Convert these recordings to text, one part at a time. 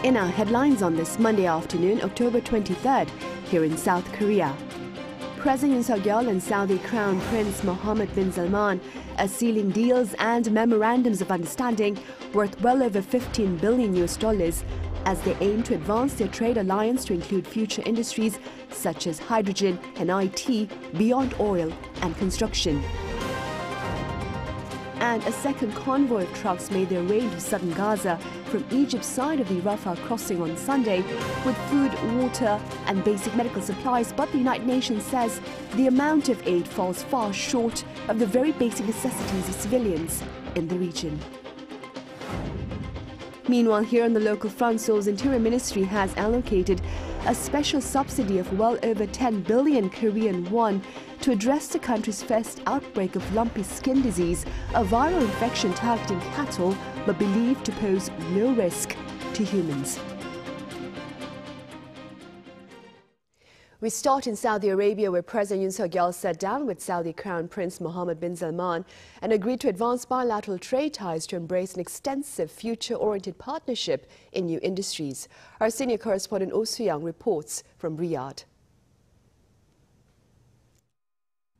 In our headlines on this Monday afternoon, October 23rd, here in South Korea. President Yoon Suk-yeol and Saudi Crown Prince Mohammed bin Salman are sealing deals and memorandums of understanding worth well over $15 billion as they aim to advance their trade alliance to include future industries such as hydrogen and IT beyond oil and construction. And a second convoy of trucks made their way into southern Gaza from Egypt's side of the Rafah crossing on Sunday with food, water and basic medical supplies, but the United Nations says the amount of aid falls far short of the very basic necessities of civilians in the region. Meanwhile, here on the local front, Seoul's Interior Ministry has allocated a special subsidy of well over 10 billion Korean won to address the country's first outbreak of lumpy skin disease, a viral infection targeting cattle but believed to pose no risk to humans. We start in Saudi Arabia, where President Yoon Suk-yeol sat down with Saudi Crown Prince Mohammed bin Salman and agreed to advance bilateral trade ties to embrace an extensive future-oriented partnership in new industries. Our senior correspondent Oh Soo-young reports from Riyadh.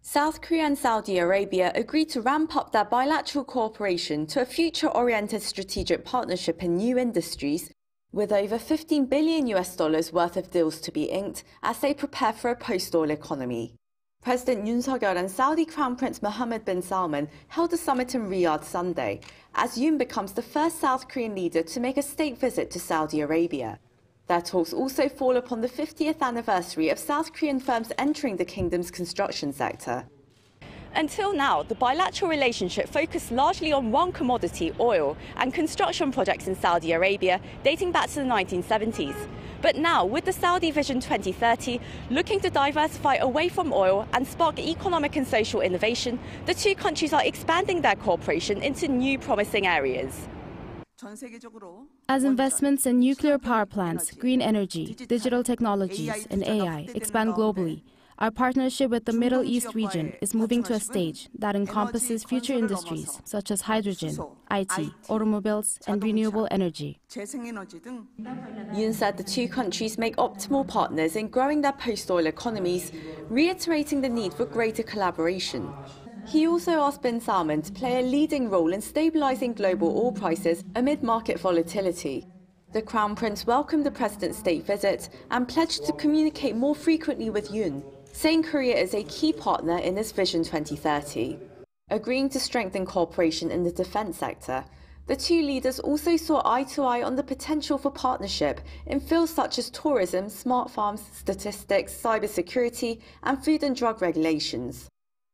South Korea and Saudi Arabia agreed to ramp up their bilateral cooperation to a future-oriented strategic partnership in new industries, with over $15 billion worth of deals to be inked as they prepare for a post-oil economy. President Yoon Suk-yeol and Saudi Crown Prince Mohammed bin Salman held a summit in Riyadh Sunday, as Yoon becomes the first South Korean leader to make a state visit to Saudi Arabia. Their talks also fall upon the 50th anniversary of South Korean firms entering the kingdom's construction sector. Until now, the bilateral relationship focused largely on one commodity, oil, and construction projects in Saudi Arabia dating back to the 1970s. But now, with the Saudi Vision 2030 looking to diversify away from oil and spark economic and social innovation, the two countries are expanding their cooperation into new promising areas. As investments in nuclear power plants, green energy, digital technologies, and AI expand globally, our partnership with the Middle East region is moving to a stage that encompasses future industries such as hydrogen, IT, automobiles, and renewable energy. Yoon said the two countries make optimal partners in growing their post-oil economies, reiterating the need for greater collaboration. He also asked bin Salman to play a leading role in stabilizing global oil prices amid market volatility. The Crown Prince welcomed the President's state visit and pledged to communicate more frequently with Yoon, saying Korea is a key partner in this Vision 2030. Agreeing to strengthen cooperation in the defense sector, the two leaders also saw eye-to-eye on the potential for partnership in fields such as tourism, smart farms, statistics, cybersecurity, and food and drug regulations.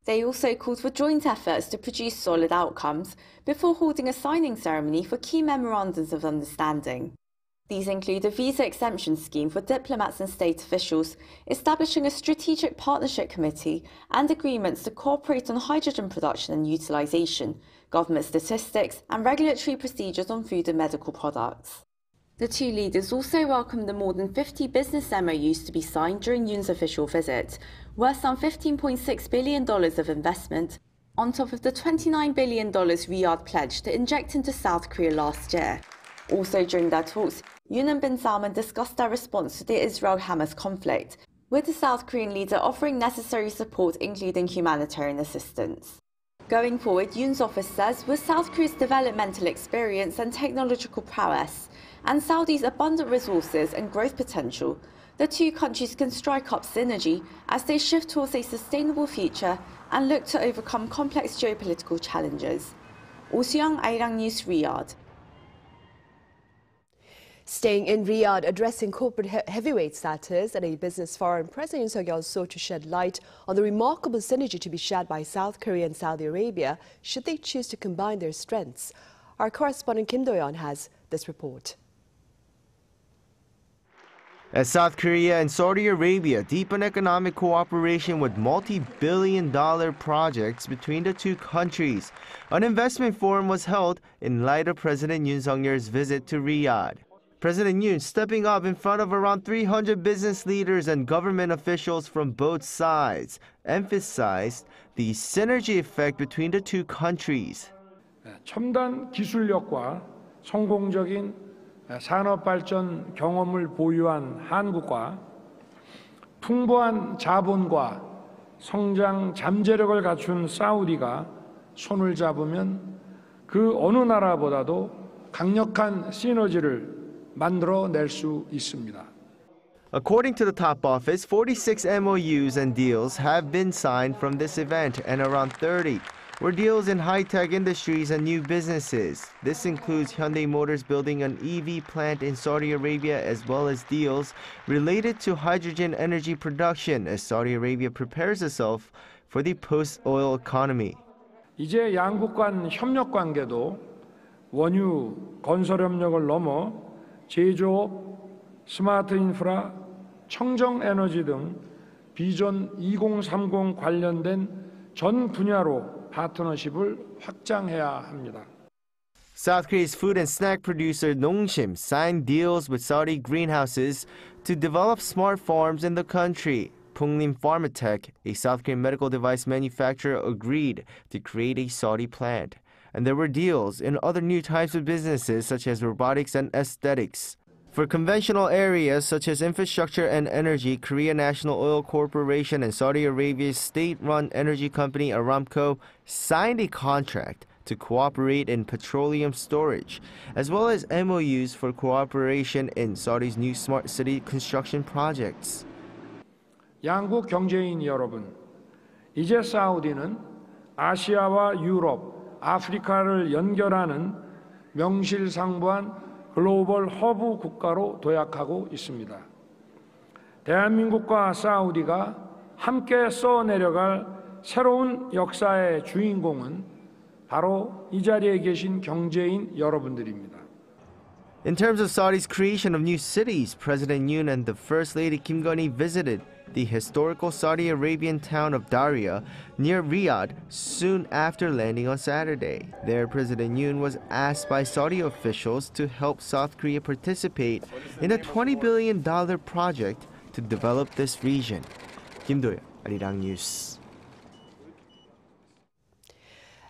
They also called for joint efforts to produce solid outcomes before holding a signing ceremony for key memorandums of understanding. These include a visa exemption scheme for diplomats and state officials, establishing a strategic partnership committee, and agreements to cooperate on hydrogen production and utilisation, government statistics, and regulatory procedures on food and medical products. The two leaders also welcomed the more than 50 business MOUs to be signed during Yoon's official visit, worth some $15.6 billion of investment, on top of the $29 billion Riyadh pledged to inject into South Korea last year. Also during their talks, Yoon and bin Salman discussed their response to the Israel-Hamas conflict, with the South Korean leader offering necessary support, including humanitarian assistance. Going forward, Yoon's office says, with South Korea's developmental experience and technological prowess, and Saudi's abundant resources and growth potential, the two countries can strike up synergy as they shift towards a sustainable future and look to overcome complex geopolitical challenges. Oh Soo-young, Arirang News, Riyadh. Staying in Riyadh, addressing corporate heavyweight status at a business forum, President Yoon Suk-yeol sought to shed light on the remarkable synergy to be shared by South Korea and Saudi Arabia should they choose to combine their strengths. Our correspondent Kim Do-yeon has this report. As South Korea and Saudi Arabia deepen economic cooperation with multi-billion-dollar projects between the two countries, an investment forum was held in light of President Yoon Suk-yeol's visit to Riyadh. President Yoon, stepping up in front of around 300 business leaders and government officials from both sides, emphasized the synergy effect between the two countries. 첨단 기술력과 성공적인 산업발전 경험을 보유한 한국과 풍부한 자본과 성장 잠재력을 갖춘 사우디가 손을 잡으면 그 어느 나라보다도 강력한 시너지를 만들어낼 수 있습니다. According to the top office, 46 MOUs and deals have been signed from this event, and around 30 were deals in high-tech industries and new businesses. This includes Hyundai Motor's building an EV plant in Saudi Arabia, as well as deals related to hydrogen energy production as Saudi Arabia prepares itself for the post-oil economy. 이제 양국 간 협력 관계도 원유 건설 협력을 넘어 제조업, 스마트 인프라, 청정 에너지 등 비전 2030 관련된 전 분야로 파트너십을 확장해야 합니다. South Korea's food and snack producer Nongshim signed deals with Saudi greenhouses to develop smart farms in the country. Punglim Pharmatech, a South Korean medical device manufacturer, agreed to create a Saudi plant. And there were deals in other new types of businesses such as robotics and aesthetics. For conventional areas such as infrastructure and energy, Korea National Oil Corporation and Saudi Arabia's state-run energy company Aramco signed a contract to cooperate in petroleum storage, as well as MOUs for cooperation in Saudi's new smart city construction projects. 양국 경제인 여러분, 이제 사우디는 아시아와 유럽, 아프리카를 연결하는 명실상부한 글로벌 허브 국가로 도약하고 있습니다. 대한민국과 사우디가 함께 써내려갈 새로운 역사의 주인공은 바로 이 자리에 계신 경제인 여러분들입니다. In terms of Saudi's creation of new cities, President Yoon and the First Lady Kim Goni visited the historical Saudi Arabian town of Darya near Riyadh soon after landing on Saturday. There, President Yoon was asked by Saudi officials to help South Korea participate in a $20 billion project to develop this region. Kim Do-yeon, Arirang News.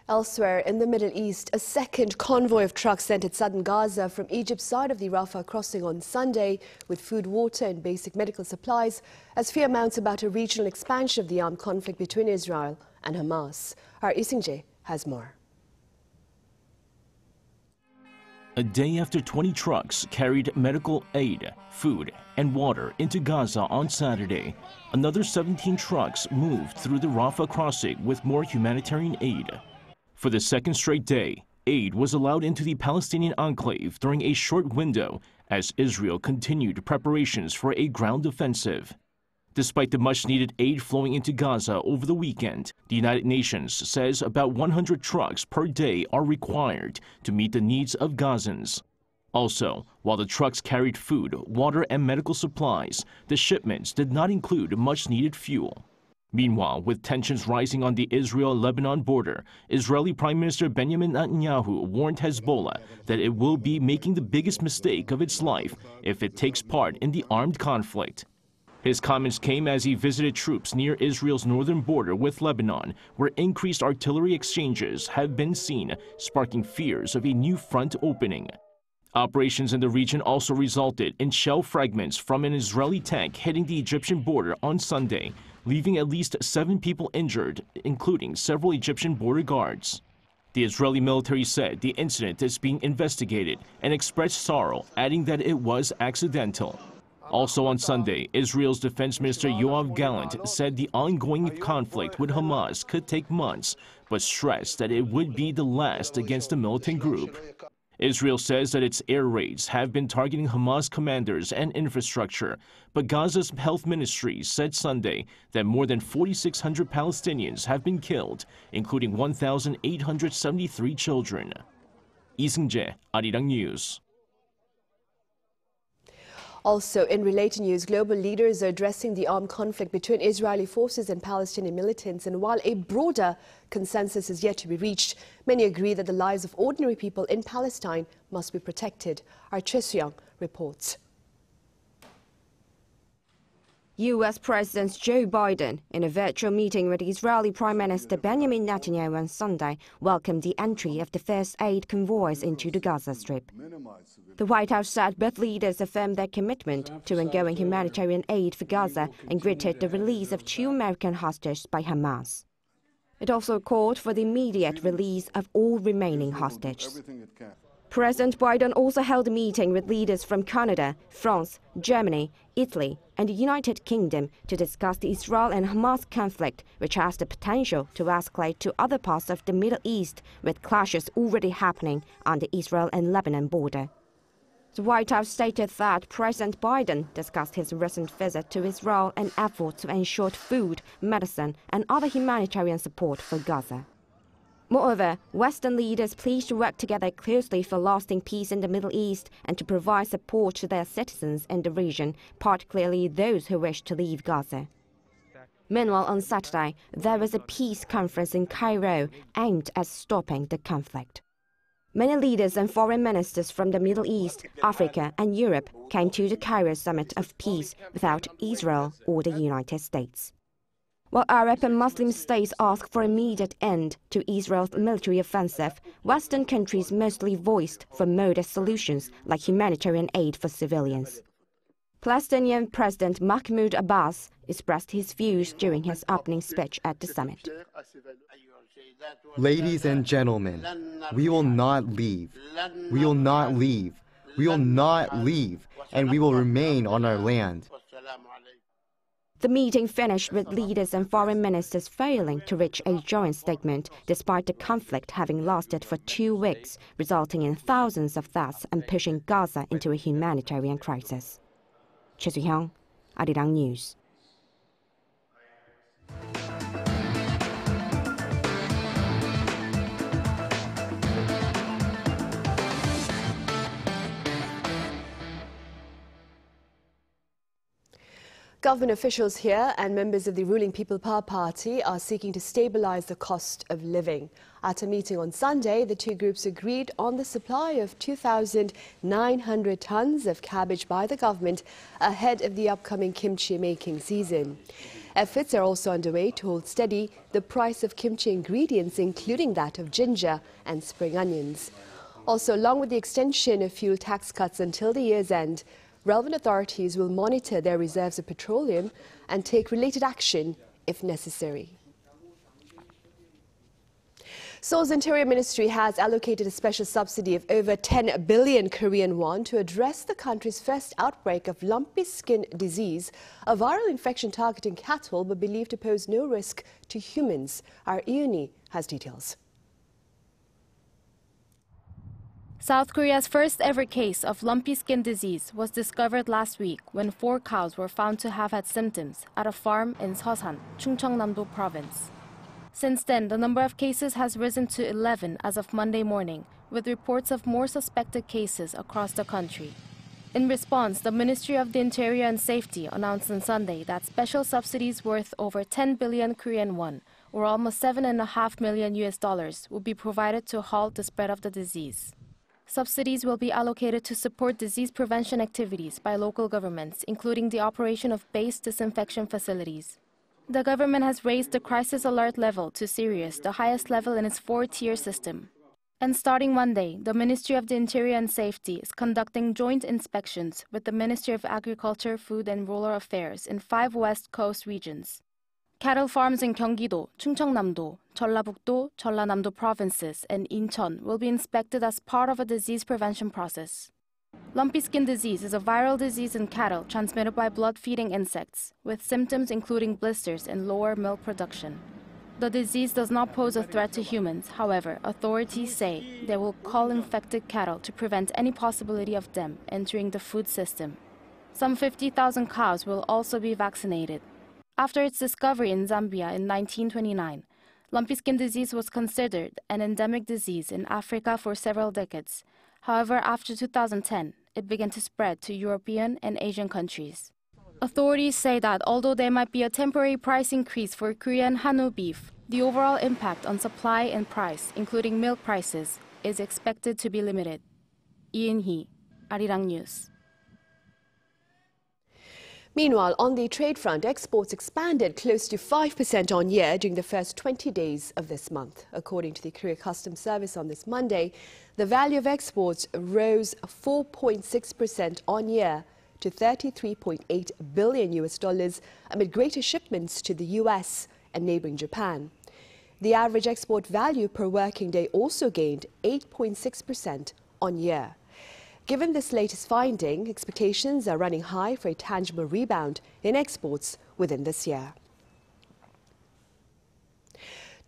Elsewhere in the Middle East, a second convoy of trucks entered southern Gaza from Egypt's side of the Rafah crossing on Sunday with food, water and basic medical supplies as fear mounts about a regional expansion of the armed conflict between Israel and Hamas. Our Isingje has more. A day after 20 trucks carried medical aid, food and water into Gaza on Saturday, another 17 trucks moved through the Rafah crossing with more humanitarian aid. For the second straight day, aid was allowed into the Palestinian enclave during a short window as Israel continued preparations for a ground offensive. Despite the much-needed aid flowing into Gaza over the weekend, the United Nations says about 100 trucks per day are required to meet the needs of Gazans. Also, while the trucks carried food, water, and medical supplies, the shipments did not include much-needed fuel. Meanwhile, with tensions rising on the Israel-Lebanon border, Israeli Prime Minister Benjamin Netanyahu warned Hezbollah that it will be making the biggest mistake of its life if it takes part in the armed conflict. His comments came as he visited troops near Israel's northern border with Lebanon, where increased artillery exchanges have been seen, sparking fears of a new front opening. Operations in the region also resulted in shell fragments from an Israeli tank hitting the Egyptian border on Sunday, leaving at least 7 people injured, including several Egyptian border guards. The Israeli military said the incident is being investigated and expressed sorrow, adding that it was accidental. Also on Sunday, Israel's Defense Minister Yoav Gallant said the ongoing conflict with Hamas could take months, but stressed that it would be the last against the militant group. Israel says that its air raids have been targeting Hamas commanders and infrastructure, but Gaza's health ministry said Sunday that more than 4,600 Palestinians have been killed, including 1,873 children. Lee Seung-jae, Arirang News. Also, in related news, global leaders are addressing the armed conflict between Israeli forces and Palestinian militants. And while a broader consensus is yet to be reached, many agree that the lives of ordinary people in Palestine must be protected. Our Choi Soo-young reports. U.S. President Joe Biden, in a virtual meeting with Israeli Prime Minister Benjamin Netanyahu on Sunday, welcomed the entry of the first aid convoys into the Gaza Strip. The White House said both leaders affirmed their commitment to ongoing humanitarian aid for Gaza and greeted the release of 2 American hostages by Hamas. It also called for the immediate release of all remaining hostages. President Biden also held a meeting with leaders from Canada, France, Germany, Italy, and the United Kingdom to discuss the Israel and Hamas conflict, which has the potential to escalate to other parts of the Middle East, with clashes already happening on the Israel and Lebanon border. The White House stated that President Biden discussed his recent visit to Israel and efforts to ensure food, medicine, and other humanitarian support for Gaza. Moreover, Western leaders pledged to work together closely for lasting peace in the Middle East and to provide support to their citizens in the region, particularly those who wish to leave Gaza. Meanwhile, on Saturday, there was a peace conference in Cairo aimed at stopping the conflict. Many leaders and foreign ministers from the Middle East, Africa, and Europe came to the Cairo Summit of Peace without Israel or the United States. While Arab and Muslim states asked for an immediate end to Israel's military offensive, Western countries mostly voiced for modest solutions like humanitarian aid for civilians. Palestinian President Mahmoud Abbas expressed his views during his opening speech at the summit. Ladies and gentlemen, we will not leave. We will not leave. We will not leave, and we will remain on our land. The meeting finished with leaders and foreign ministers failing to reach a joint statement despite the conflict having lasted for 2 weeks, resulting in thousands of deaths and pushing Gaza into a humanitarian crisis. Choi Soo-hyung, Arirang News. Government officials here and members of the ruling People Power Party are seeking to stabilize the cost of living. At a meeting on Sunday, the two groups agreed on the supply of 2,900 tons of cabbage by the government ahead of the upcoming kimchi making season. Efforts are also underway to hold steady the price of kimchi ingredients, including that of ginger and spring onions. Also, along with the extension of fuel tax cuts until the year's end, relevant authorities will monitor their reserves of petroleum and take related action if necessary. Seoul's Interior Ministry has allocated a special subsidy of over 10 billion Korean won to address the country's first outbreak of lumpy skin disease, a viral infection targeting cattle but believed to pose no risk to humans. Our Yoon has details. South Korea's first ever case of lumpy skin disease was discovered last week when 4 cows were found to have had symptoms at a farm in Seosan, Chungcheongnam-do province. Since then, the number of cases has risen to 11 as of Monday morning, with reports of more suspected cases across the country. In response, the Ministry of the Interior and Safety announced on Sunday that special subsidies worth over 10 billion Korean won, or almost $7.5 million will be provided to halt the spread of the disease. Subsidies will be allocated to support disease prevention activities by local governments, including the operation of base disinfection facilities. The government has raised the crisis alert level to serious, the highest level in its 4-tier system. And starting Monday, the Ministry of the Interior and Safety is conducting joint inspections with the Ministry of Agriculture, Food and Rural Affairs in 5 West Coast regions. Cattle farms in Gyeonggi-do, Chungcheongnam-do, Jeollabuk-do, Jeollanam-do provinces, and Incheon will be inspected as part of a disease prevention process. Lumpy skin disease is a viral disease in cattle transmitted by blood-feeding insects, with symptoms including blisters and lower milk production. The disease does not pose a threat to humans. However, authorities say they will cull infected cattle to prevent any possibility of them entering the food system. Some 50,000 cows will also be vaccinated. After its discovery in Zambia in 1929, lumpy skin disease was considered an endemic disease in Africa for several decades. However, after 2010, it began to spread to European and Asian countries. Authorities say that although there might be a temporary price increase for Korean Hanu beef, the overall impact on supply and price, including milk prices, is expected to be limited. Yoon, Arirang News. Meanwhile, on the trade front, exports expanded close to 5% on year during the first 20 days of this month. According to the Korea Customs Service on this Monday, the value of exports rose 4.6% on year to $33.8 billion amid greater shipments to the US and neighboring Japan. The average export value per working day also gained 8.6% on year. Given this latest finding, expectations are running high for a tangible rebound in exports within this year.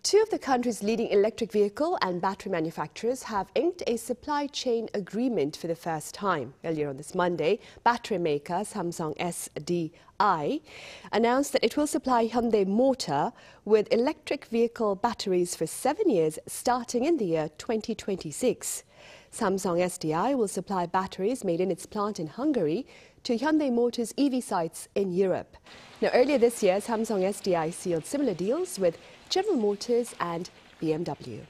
Two of the country's leading electric vehicle and battery manufacturers have inked a supply chain agreement for the first time. Earlier on this Monday, battery maker Samsung SDI announced that it will supply Hyundai Motor with electric vehicle batteries for 7 years starting in the year 2026. Samsung SDI will supply batteries made in its plant in Hungary to Hyundai Motor's EV sites in Europe. Now, earlier this year, Samsung SDI sealed similar deals with General Motors and BMW.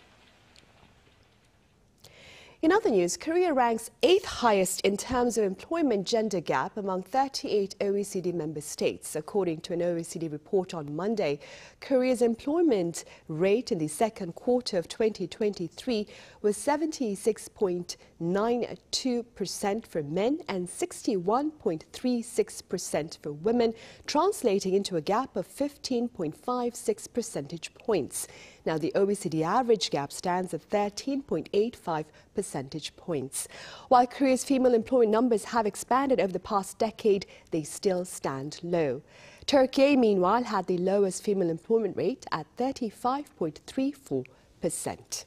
In other news, Korea ranks 8th highest in terms of employment gender gap among 38 OECD member states. According to an OECD report on Monday, Korea's employment rate in the second quarter of 2023 was 76.92% for men and 61.36% for women, translating into a gap of 15.56 percentage points. Now, the OECD average gap stands at 13.85 percentage points. While Korea's female employment numbers have expanded over the past decade, they still stand low. Turkey, meanwhile, had the lowest female employment rate at 35.34%.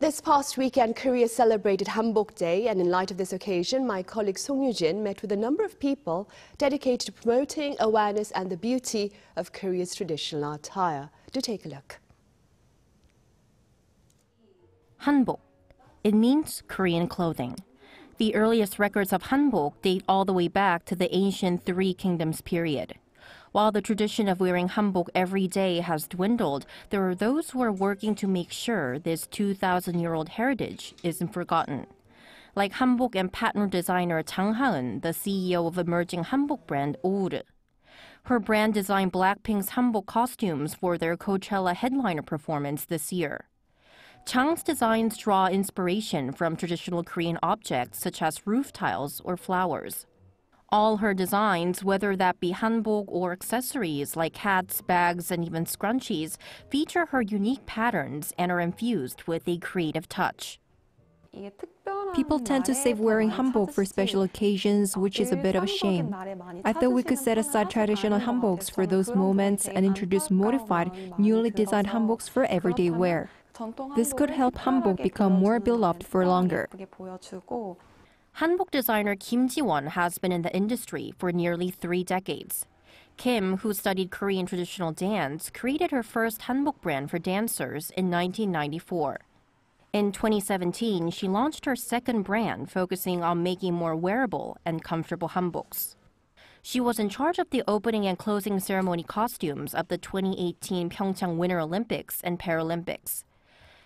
This past weekend, Korea celebrated Hanbok Day, and in light of this occasion, my colleague Song Yoo-jin met with a number of people dedicated to promoting awareness and the beauty of Korea's traditional attire. Do take a look. Hanbok. It means Korean clothing. The earliest records of hanbok date all the way back to the ancient Three Kingdoms period. While the tradition of wearing hanbok every day has dwindled, there are those who are working to make sure this 2,000-year-old heritage isn't forgotten. Like hanbok and pattern designer Jang Ha-eun, the CEO of emerging hanbok brand Gov't. Her brand designed Blackpink's hanbok costumes for their Coachella headliner performance this year. Chang's designs draw inspiration from traditional Korean objects such as roof tiles or flowers. All her designs, whether that be hanbok or accessories like hats, bags, and even scrunchies, feature her unique patterns and are infused with a creative touch. People tend to save wearing hanbok for special occasions, which is a bit of a shame. I thought we could set aside traditional hanboks for those moments and introduce modified, newly designed hanboks for everyday wear. This could help hanbok become more beloved for longer. Hanbok designer Kim Ji-won has been in the industry for nearly 3 decades. Kim, who studied Korean traditional dance, created her first hanbok brand for dancers in 1994. In 2017, she launched her second brand, focusing on making more wearable and comfortable hanboks. She was in charge of the opening and closing ceremony costumes of the 2018 Pyeongchang Winter Olympics and Paralympics.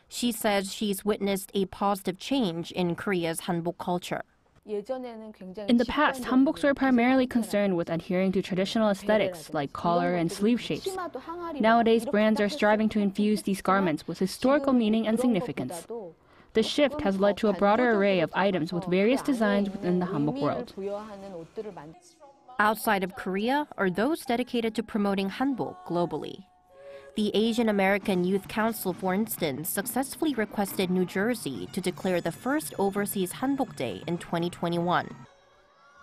She says she's witnessed a positive change in Korea's hanbok culture. In the past, hanboks were primarily concerned with adhering to traditional aesthetics like collar and sleeve shapes. Nowadays, brands are striving to infuse these garments with historical meaning and significance. The shift has led to a broader array of items with various designs within the hanbok world. Outside of Korea are those dedicated to promoting hanbok globally. The Asian American Youth Council, for instance, successfully requested New Jersey to declare the first overseas hanbok day in 2021.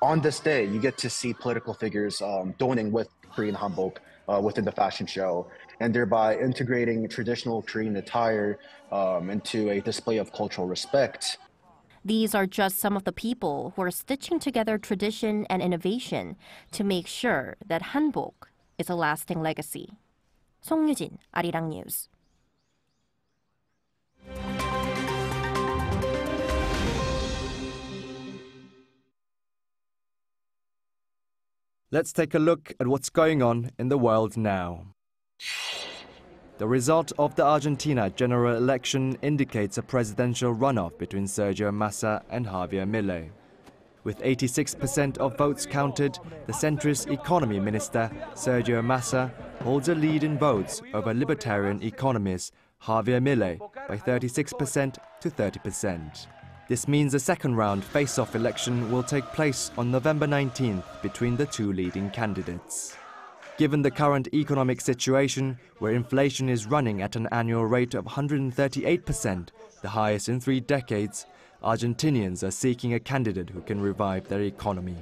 On this day, you get to see political figures donning with Korean hanbok within the fashion show, and thereby integrating traditional Korean attire into a display of cultural respect. These are just some of the people who are stitching together tradition and innovation to make sure that hanbok is a lasting legacy. Song Yoo-jin, Arirang News. Let's take a look at what's going on in the world now. The result of the Argentina general election indicates a presidential runoff between Sergio Massa and Javier Milei. With 86% of votes counted, the centrist economy minister, Sergio Massa, holds a lead in votes over libertarian economist Javier Milei by 36% to 30%. This means a second-round face-off election will take place on November 19th between the two leading candidates. Given the current economic situation, where inflation is running at an annual rate of 138%, the highest in 3 decades, Argentinians are seeking a candidate who can revive their economy.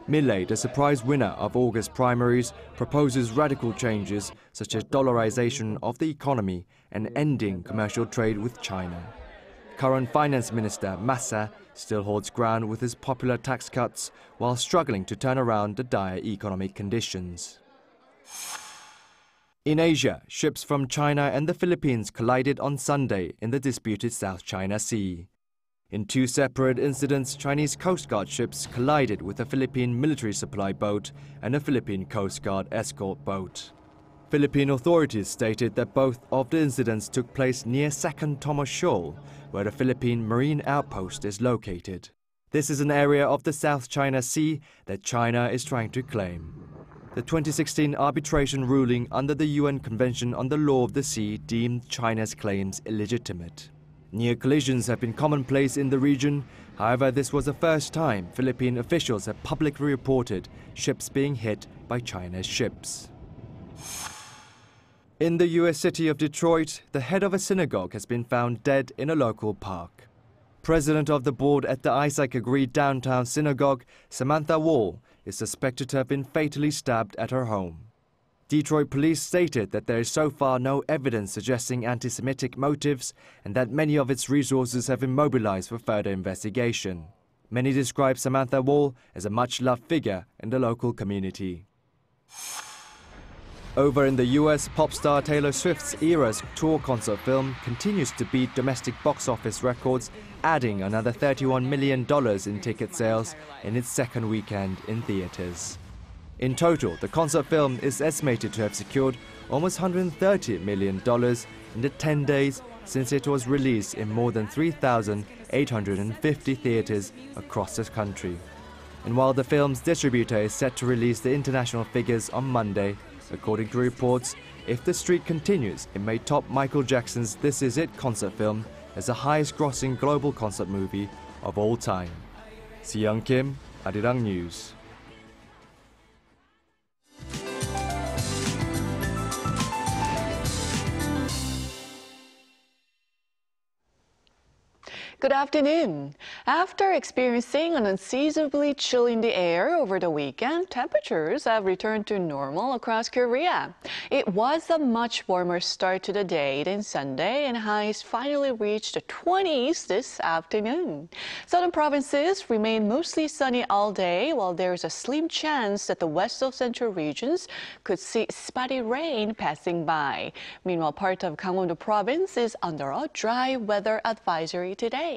Milei, the surprise winner of August primaries, proposes radical changes such as dollarization of the economy and ending commercial trade with China. Current Finance Minister Massa still holds ground with his popular tax cuts while struggling to turn around the dire economic conditions. In Asia, ships from China and the Philippines collided on Sunday in the disputed South China Sea. In 2 separate incidents, Chinese Coast Guard ships collided with a Philippine military supply boat and a Philippine Coast Guard escort boat. Philippine authorities stated that both of the incidents took place near Second Thomas Shoal, where the Philippine Marine Outpost is located. This is an area of the South China Sea that China is trying to claim. The 2016 arbitration ruling under the UN Convention on the Law of the Sea deemed China's claims illegitimate. Near collisions have been commonplace in the region. However, this was the first time Philippine officials have publicly reported ships being hit by China's ships. In the U.S. city of Detroit, the head of a synagogue has been found dead in a local park. President of the board at the Isaac-agreed downtown synagogue, Samantha Wall, is suspected to have been fatally stabbed at her home. Detroit police stated that there is so far no evidence suggesting anti-Semitic motives and that many of its resources have been mobilized for further investigation. Many describe Samantha Wall as a much-loved figure in the local community. Over in the US, pop star Taylor Swift's Eras tour concert film continues to beat domestic box office records, adding another $31 million in ticket sales in its second weekend in theaters. In total, the concert film is estimated to have secured almost $130 million in the 10 days since it was released in more than 3,850 theaters across the country. And while the film's distributor is set to release the international figures on Monday, according to reports, if the streak continues, it may top Michael Jackson's This Is It concert film as the highest-grossing global concert movie of all time. Si-young Kim, Arirang News. Good afternoon. After experiencing an unseasonably chill in the air over the weekend, temperatures have returned to normal across Korea. It was a much warmer start to the day than Sunday, and highs finally reached the 20s this afternoon. Southern provinces remain mostly sunny all day, while there is a slim chance that the west of central regions could see spotty rain passing by. Meanwhile, part of Gangwon province is under a dry weather advisory today.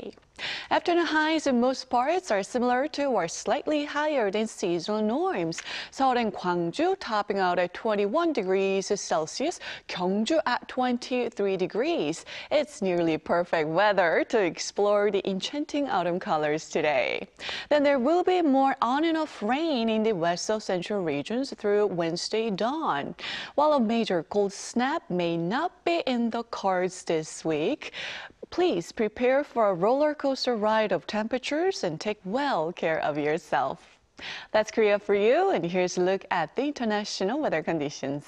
Afternoon highs in most parts are similar to or slightly higher than seasonal norms. Seoul and Gwangju topping out at 21 degrees Celsius, Gyeongju at 23 degrees. It's nearly perfect weather to explore the enchanting autumn colors today. Then there will be more on and off rain in the west of central regions through Wednesday dawn. While a major cold snap may not be in the cards this week, please prepare for a roller coaster ride of temperatures and take well care of yourself. That's Korea for you, and here's a look at the international weather conditions.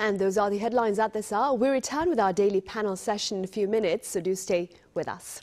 And those are the headlines at this hour. We return with our daily panel session in a few minutes, so do stay with us.